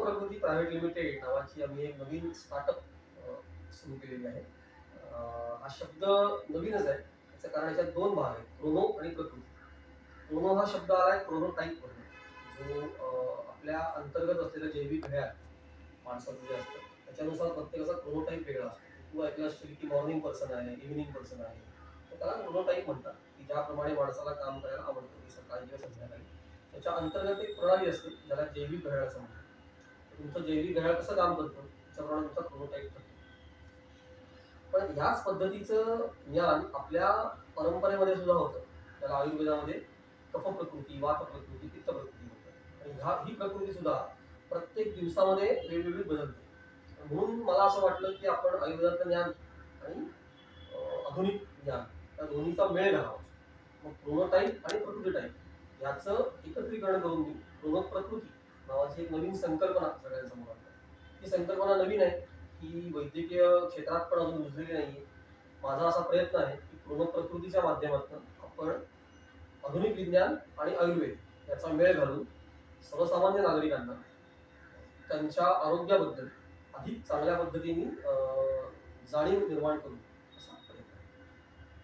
प्रकृती private limited नावाची आम्ही एक नवीन स्टार्टअप सुरू केलेली आहे. हा शब्द नवीनच आहे. त्याचं कारण याच्यात दोन भाग आहेत, क्रोनो आणि प्रकृती. क्रोनो हा शब्द आलाय क्रोनोटाईप वरून, जो आपल्या अंतर्गत असलेलं जैविक घड्याळ माणसाचं जे असतं त्याच्यानुसार प्रत्येकाचा क्रोनोटाईप वेगळा असतो. तू ऐकलं असशील की मॉर्निंग पर्सन आहे, इव्हिनिंग पर्सन आहे. तर त्याला क्रोनोटाईप म्हणतात, की ज्याप्रमाणे माणसाला काम करायला आवडतं, की सकाळी किंवा संध्याकाळी. त्याच्या अंतर्गत एक प्रणाली असते ज्याला जैविक घड्याळ असं म्हणतात. तुमचं जैविक घड्याळ कसं काम करतं त्याच्याप्रमाणे तुमचा क्रोनोटाईप ठरतो. पण ह्याच पद्धतीचं ज्ञान आपल्या परंपरेमध्ये सुद्धा होतं. त्याला आयुर्वेदामध्ये कफ प्रकृती, वात प्रकृती, पित्त प्रकृती म्हणतात. आणि ही प्रकृती सुद्धा प्रत्येक दिवसामध्ये वेगवेगळी बदलते. म्हणून मला असं वाटलं की आपण आयुर्वेदातलं ज्ञान आणि आधुनिक ज्ञान या दोन्हीचा मेळ घालावा. मग क्रोनोटाईप आणि प्रकृती टाईप याचं एकत्रीकरण करून मी क्रोनो प्रकृती नावाची एक नवीन संकल्पना सगळ्यांसमोर आणतो. ही संकल्पना नवीन आहे, ही वैद्यकीय क्षेत्रात पण अजून रुजलेली नाहीये. माझा असा प्रयत्न आहे की क्रोनो प्रकृतीच्या माध्यमातून आपण आधुनिक विज्ञान आणि आयुर्वेद याचा मेळ घालून सर्वसामान्य नागरिकांना त्यांच्या आरोग्याबद्दल अधिक चांगल्या पद्धतीने जाणीव निर्माण करू